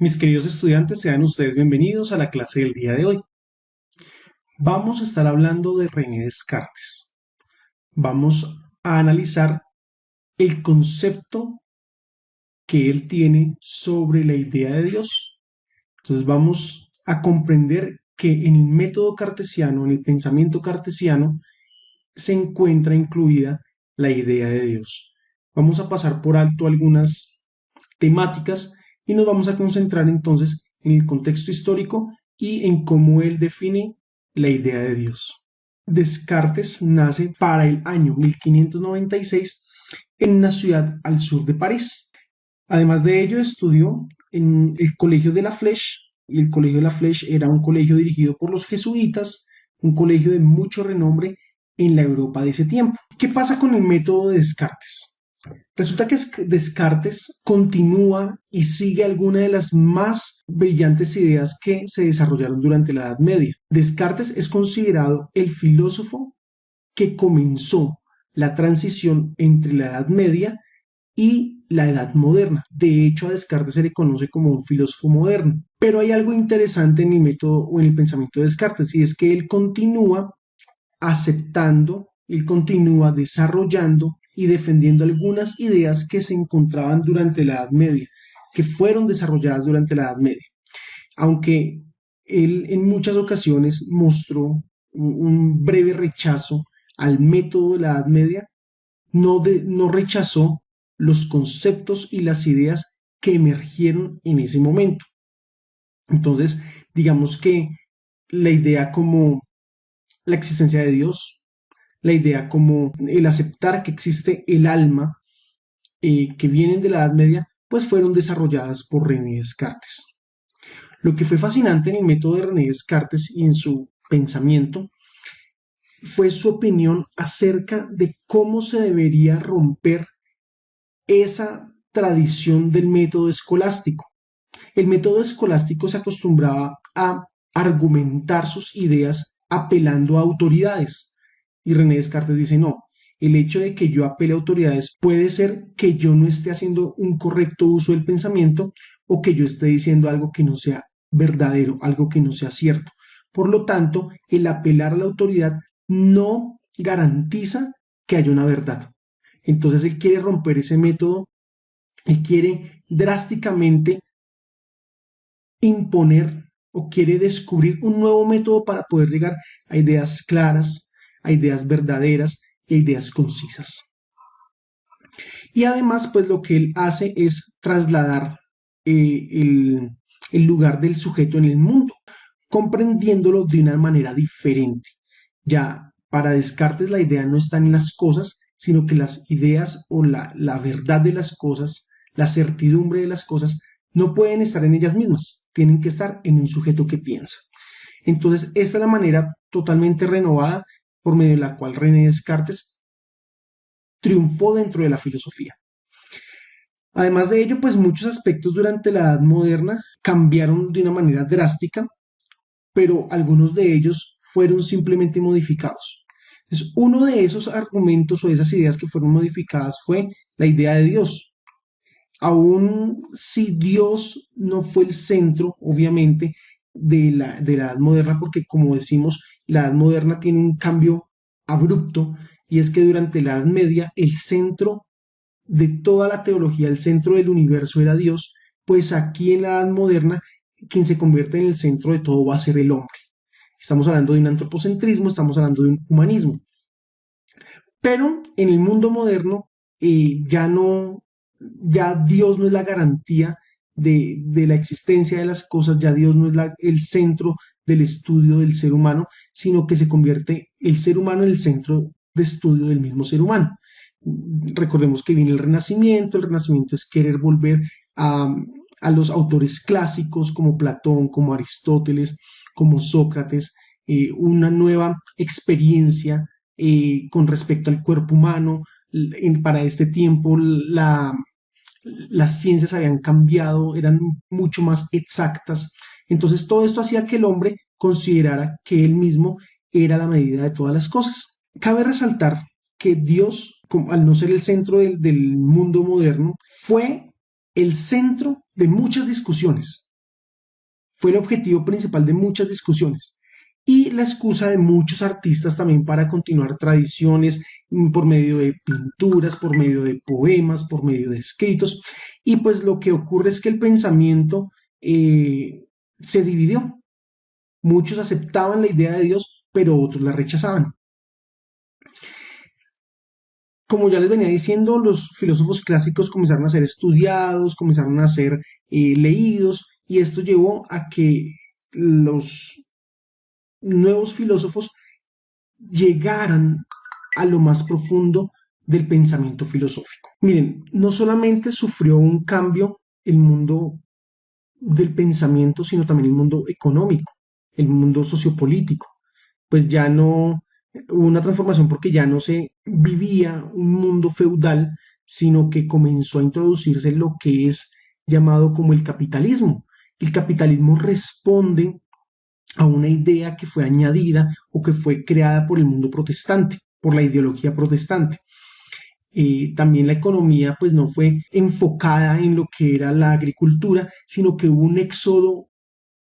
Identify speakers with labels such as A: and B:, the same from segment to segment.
A: Mis queridos estudiantes, sean ustedes bienvenidos a la clase del día de hoy. Vamos a estar hablando de René Descartes. Vamos a analizar el concepto que él tiene sobre la idea de Dios. Entonces vamos a comprender que en el método cartesiano, en el pensamiento cartesiano, se encuentra incluida la idea de Dios. Vamos a pasar por alto algunas temáticas y nos vamos a concentrar entonces en el contexto histórico y en cómo él define la idea de Dios. Descartes nace para el año 1596 en una ciudad al sur de París. Además de ello, estudió en el Colegio de la Flèche, y el Colegio de la Flèche era un colegio dirigido por los jesuitas, un colegio de mucho renombre en la Europa de ese tiempo. ¿Qué pasa con el método de Descartes? Resulta que Descartes continúa y sigue algunas de las más brillantes ideas que se desarrollaron durante la Edad Media. Descartes es considerado el filósofo que comenzó la transición entre la Edad Media y la Edad Moderna. De hecho, a Descartes se le conoce como un filósofo moderno. Pero hay algo interesante en el método o en el pensamiento de Descartes, y es que él continúa aceptando, él continúa desarrollando y defendiendo algunas ideas que se encontraban durante la Edad Media, que fueron desarrolladas durante la Edad Media. Aunque él en muchas ocasiones mostró un breve rechazo al método de la Edad Media, no rechazó los conceptos y las ideas que emergieron en ese momento. Entonces, digamos que la idea como la existencia de Dios, la idea como el aceptar que existe el alma, que vienen de la Edad Media, pues fueron desarrolladas por René Descartes. Lo que fue fascinante en el método de René Descartes y en su pensamiento fue su opinión acerca de cómo se debería romper esa tradición del método escolástico. El método escolástico se acostumbraba a argumentar sus ideas apelando a autoridades. Y René Descartes dice, no, el hecho de que yo apele a autoridades puede ser que yo no esté haciendo un correcto uso del pensamiento o que yo esté diciendo algo que no sea verdadero, algo que no sea cierto. Por lo tanto, el apelar a la autoridad no garantiza que haya una verdad. Entonces él quiere romper ese método, él quiere drásticamente imponer o quiere descubrir un nuevo método para poder llegar a ideas claras, a ideas verdaderas e ideas concisas. Y además, pues lo que él hace es trasladar el lugar del sujeto en el mundo, comprendiéndolo de una manera diferente. Ya para Descartes la idea no está en las cosas, sino que las ideas o la verdad de las cosas, la certidumbre de las cosas, no pueden estar en ellas mismas, tienen que estar en un sujeto que piensa. Entonces, esta es la manera totalmente renovada por medio de la cual René Descartes triunfó dentro de la filosofía. Además de ello, pues muchos aspectos durante la Edad Moderna cambiaron de una manera drástica, pero algunos de ellos fueron simplemente modificados. Entonces, uno de esos argumentos o de esas ideas que fueron modificadas fue la idea de Dios. Aún si Dios no fue el centro, obviamente, de la Edad Moderna, porque como decimos, la Edad Moderna tiene un cambio abrupto, y es que durante la Edad Media el centro de toda la teología, el centro del universo era Dios, pues aquí en la Edad Moderna quien se convierte en el centro de todo va a ser el hombre. Estamos hablando de un antropocentrismo, estamos hablando de un humanismo. Pero en el mundo moderno ya Dios no es la garantía de la existencia de las cosas, ya Dios no es el centro del estudio del ser humano, sino que se convierte el ser humano en el centro de estudio del mismo ser humano. Recordemos que viene el renacimiento es querer volver a, a los autores clásicos como Platón, como Aristóteles, como Sócrates, una nueva experiencia con respecto al cuerpo humano. Para este tiempo las ciencias habían cambiado, eran mucho más exactas. Entonces todo esto hacía que el hombre considerara que él mismo era la medida de todas las cosas. Cabe resaltar que Dios, al no ser el centro del mundo moderno, fue el centro de muchas discusiones. Fue el objetivo principal de muchas discusiones y la excusa de muchos artistas también para continuar tradiciones por medio de pinturas, por medio de poemas, por medio de escritos. Y pues lo que ocurre es que el pensamiento se dividió. Muchos aceptaban la idea de Dios, pero otros la rechazaban. Como ya les venía diciendo, los filósofos clásicos comenzaron a ser estudiados, comenzaron a ser leídos, y esto llevó a que los nuevos filósofos llegaran a lo más profundo del pensamiento filosófico. Miren, no solamente sufrió un cambio el mundo del pensamiento, sino también el mundo económico, el mundo sociopolítico. Pues ya no hubo una transformación porque ya no se vivía un mundo feudal, sino que comenzó a introducirse lo que es llamado como el capitalismo. El capitalismo responde a una idea que fue añadida o que fue creada por el mundo protestante, por la ideología protestante. También la economía pues no fue enfocada en lo que era la agricultura, sino que hubo un éxodo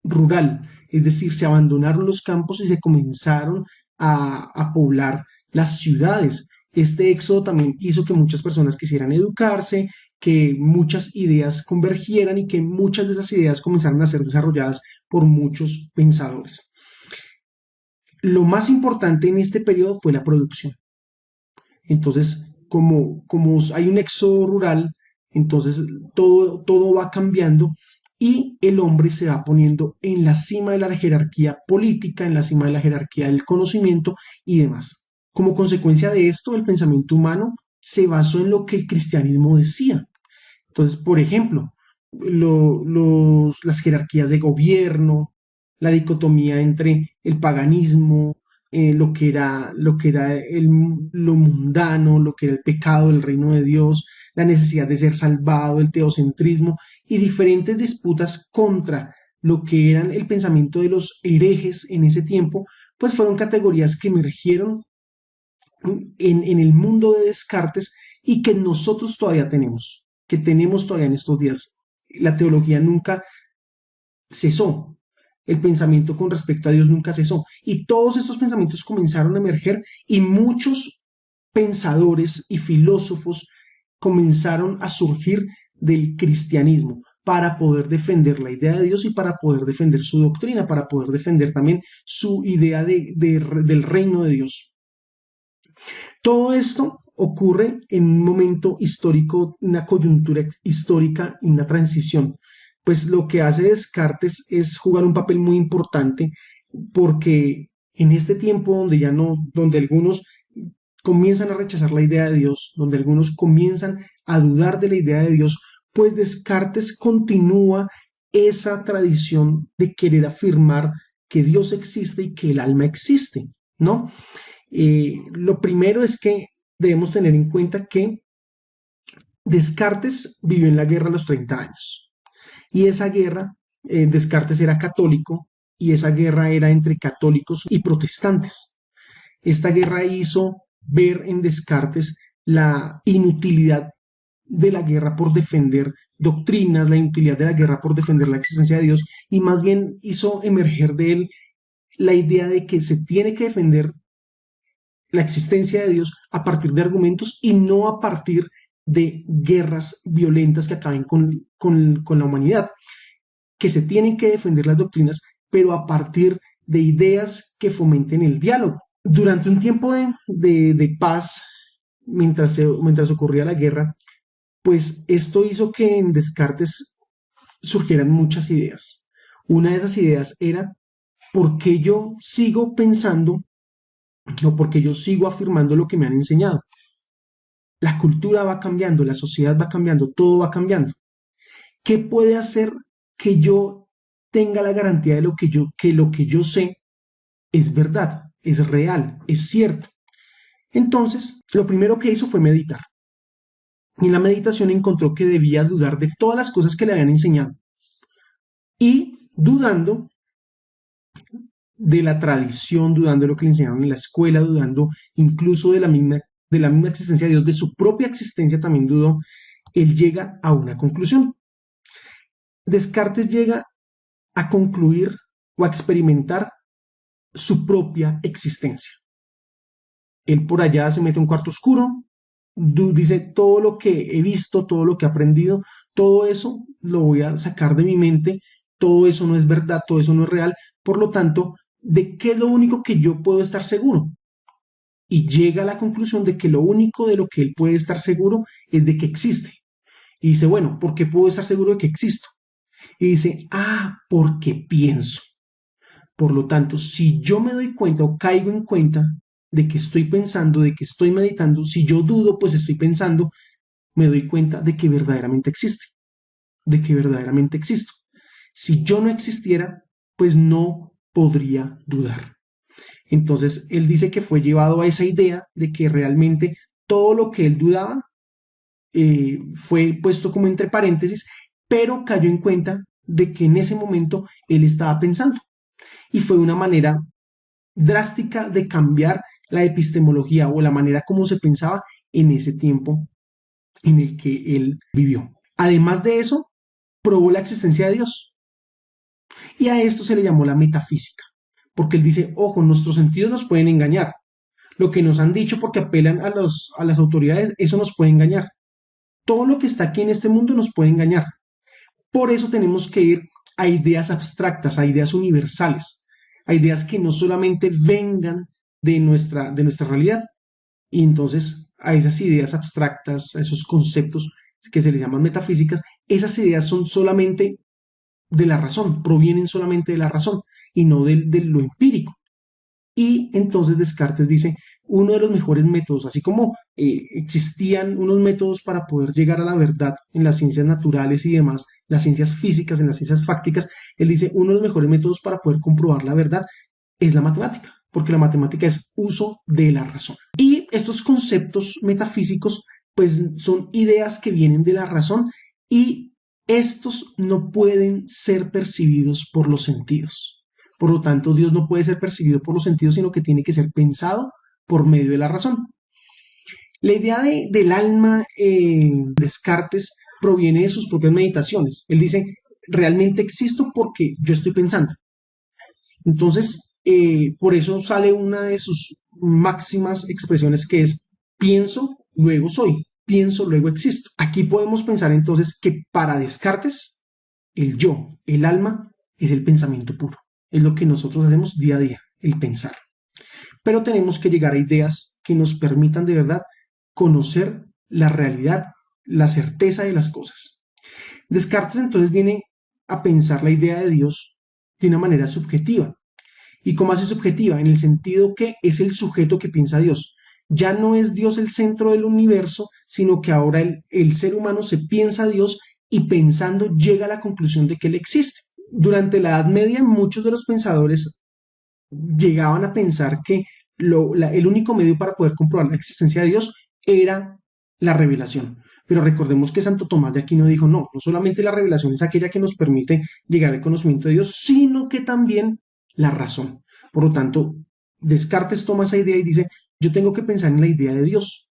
A: rural, es decir, se abandonaron los campos y se comenzaron a poblar las ciudades. Este éxodo también hizo que muchas personas quisieran educarse, que muchas ideas convergieran y que muchas de esas ideas comenzaran a ser desarrolladas por muchos pensadores. Lo más importante en este periodo fue la producción. Entonces, como hay un éxodo rural, entonces todo va cambiando y el hombre se va poniendo en la cima de la jerarquía política, en la cima de la jerarquía del conocimiento y demás. Como consecuencia de esto, el pensamiento humano se basó en lo que el cristianismo decía. Entonces, por ejemplo, las jerarquías de gobierno, la dicotomía entre el paganismo, lo que era lo mundano, lo que era el pecado del reino de Dios, la necesidad de ser salvado, el teocentrismo y diferentes disputas contra lo que eran el pensamiento de los herejes en ese tiempo, pues fueron categorías que emergieron en el mundo de Descartes y que nosotros todavía tenemos, que tenemos todavía en estos días. La teología nunca cesó, el pensamiento con respecto a Dios nunca cesó. Y todos estos pensamientos comenzaron a emerger y muchos pensadores y filósofos comenzaron a surgir del cristianismo para poder defender la idea de Dios y para poder defender su doctrina, para poder defender también su idea del reino de Dios. Todo esto ocurre en un momento histórico, una coyuntura histórica y una transición. Pues lo que hace Descartes es jugar un papel muy importante porque en este tiempo donde ya no, donde algunos comienzan a rechazar la idea de Dios, donde algunos comienzan a dudar de la idea de Dios, pues Descartes continúa esa tradición de querer afirmar que Dios existe y que el alma existe, ¿no? Lo primero es que debemos tener en cuenta que Descartes vivió en la guerra a los 30 años y esa guerra, Descartes era católico y esa guerra era entre católicos y protestantes. Esta guerra hizo ver en Descartes la inutilidad de la guerra por defender doctrinas, la inutilidad de la guerra por defender la existencia de Dios y más bien hizo emerger de él la idea de que se tiene que defender la existencia de Dios a partir de argumentos y no a partir de guerras violentas que acaben con la humanidad, que se tienen que defender las doctrinas, pero a partir de ideas que fomenten el diálogo. Durante un tiempo de paz, mientras ocurría la guerra, pues esto hizo que en Descartes surgieran muchas ideas. Una de esas ideas era, ¿por qué yo sigo pensando o porque yo sigo afirmando lo que me han enseñado? La cultura va cambiando, la sociedad va cambiando, todo va cambiando. ¿Qué puede hacer que yo tenga la garantía de lo que yo sé es verdad, es real, es cierto? Entonces, lo primero que hizo fue meditar. Y en la meditación encontró que debía dudar de todas las cosas que le habían enseñado. Y dudando de la tradición, dudando de lo que le enseñaron en la escuela, dudando incluso de la misma existencia de Dios, de su propia existencia también dudó, él llega a una conclusión. Descartes llega a concluir o a experimentar su propia existencia. Él por allá se mete a un cuarto oscuro, dice todo lo que he visto, todo lo que he aprendido, todo eso lo voy a sacar de mi mente, todo eso no es verdad, todo eso no es real, por lo tanto, ¿de qué es lo único que yo puedo estar seguro? Y llega a la conclusión de que lo único de lo que él puede estar seguro es de que existe. Y dice, bueno, ¿por qué puedo estar seguro de que existo? Y dice, porque pienso. Por lo tanto, si yo me doy cuenta o caigo en cuenta de que estoy pensando, de que estoy meditando, si yo dudo, pues estoy pensando, me doy cuenta de que verdaderamente existe, de que verdaderamente existo. Si yo no existiera, pues no podría dudar. Entonces, él dice que fue llevado a esa idea de que realmente todo lo que él dudaba fue puesto como entre paréntesis, pero cayó en cuenta de que en ese momento él estaba pensando. Y fue una manera drástica de cambiar la epistemología o la manera como se pensaba en ese tiempo en el que él vivió. Además de eso, probó la existencia de Dios. Y a esto se le llamó la metafísica, porque él dice, ojo, nuestros sentidos nos pueden engañar. Lo que nos han dicho porque apelan a las autoridades, eso nos puede engañar. Todo lo que está aquí en este mundo nos puede engañar. Por eso tenemos que ir a ideas abstractas, a ideas universales, a ideas que no solamente vengan de nuestra realidad. Y entonces a esas ideas abstractas, a esos conceptos que se les llaman metafísicas, esas ideas son solamente de la razón, provienen solamente de la razón y no de lo empírico. Y entonces Descartes dice, uno de los mejores métodos, así como existían unos métodos para poder llegar a la verdad en las ciencias naturales y demás, las ciencias físicas, en las ciencias fácticas, él dice, uno de los mejores métodos para poder comprobar la verdad es la matemática, porque la matemática es uso de la razón. Y estos conceptos metafísicos, pues son ideas que vienen de la razón y estos no pueden ser percibidos por los sentidos. Por lo tanto, Dios no puede ser percibido por los sentidos, sino que tiene que ser pensado por medio de la razón. La idea del alma Descartes proviene de sus propias meditaciones. Él dice, realmente existo porque yo estoy pensando. Entonces, por eso sale una de sus máximas expresiones que es, pienso, luego soy, pienso, luego existo. Aquí podemos pensar entonces que para Descartes, el yo, el alma, es el pensamiento puro. Es lo que nosotros hacemos día a día, el pensar. Pero tenemos que llegar a ideas que nos permitan de verdad conocer la realidad, la certeza de las cosas. Descartes entonces viene a pensar la idea de Dios de una manera subjetiva. ¿Y cómo hace subjetiva? En el sentido que es el sujeto que piensa Dios. Ya no es Dios el centro del universo, sino que ahora el ser humano se piensa a Dios y pensando llega a la conclusión de que Él existe. Durante la Edad Media, muchos de los pensadores llegaban a pensar que el único medio para poder comprobar la existencia de Dios era la revelación. Pero recordemos que Santo Tomás de Aquino dijo, no, no solamente la revelación es aquella que nos permite llegar al conocimiento de Dios, sino que también la razón. Por lo tanto, Descartes toma esa idea y dice, yo tengo que pensar en la idea de Dios.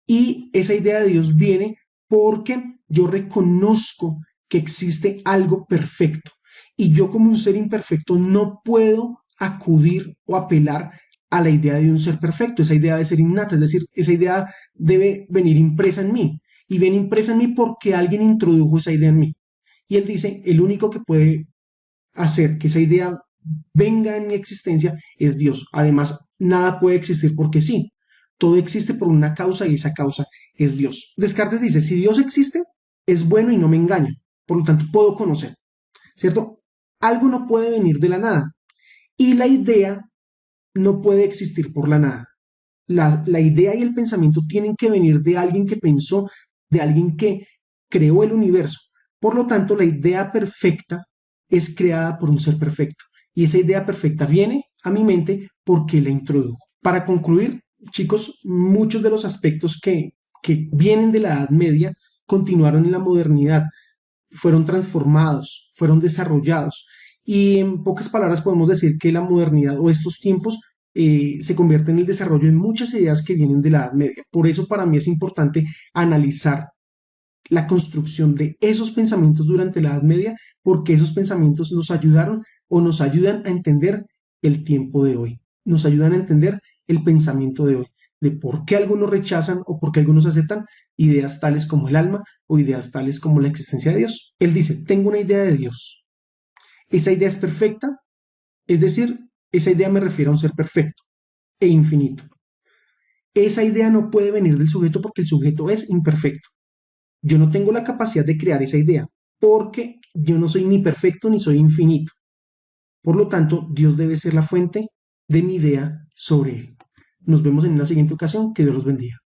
A: Y esa idea de Dios viene porque yo reconozco que existe algo perfecto. Y yo como un ser imperfecto no puedo acudir o apelar a la idea de un ser perfecto. Esa idea debe ser innata, es decir, esa idea debe venir impresa en mí. Y viene impresa en mí porque alguien introdujo esa idea en mí. Y él dice, el único que puede hacer que esa idea venga en mi existencia es Dios. Además, nada puede existir porque sí. Todo existe por una causa y esa causa es Dios. Descartes dice, si Dios existe, es bueno y no me engaña. Por lo tanto, puedo conocer, ¿cierto? Algo no puede venir de la nada. Y la idea no puede existir por la nada. La idea y el pensamiento tienen que venir de alguien que pensó, de alguien que creó el universo. Por lo tanto, la idea perfecta es creada por un ser perfecto. Y esa idea perfecta viene a mi mente porque la introdujo. Para concluir, chicos, muchos de los aspectos que vienen de la Edad Media continuaron en la modernidad, fueron transformados, fueron desarrollados. Y en pocas palabras podemos decir que la modernidad o estos tiempos se convierte en el desarrollo de muchas ideas que vienen de la Edad Media. Por eso para mí es importante analizar la construcción de esos pensamientos durante la Edad Media, porque esos pensamientos nos ayudaron o nos ayudan a entender el tiempo de hoy, nos ayudan a entender el pensamiento de hoy, de por qué algunos rechazan o por qué algunos aceptan ideas tales como el alma o ideas tales como la existencia de Dios. Él dice, tengo una idea de Dios. Esa idea es perfecta, es decir, esa idea me refiere a un ser perfecto e infinito. Esa idea no puede venir del sujeto porque el sujeto es imperfecto. Yo no tengo la capacidad de crear esa idea porque yo no soy ni perfecto ni soy infinito. Por lo tanto, Dios debe ser la fuente de mi idea sobre él. Nos vemos en una siguiente ocasión. Que Dios los bendiga.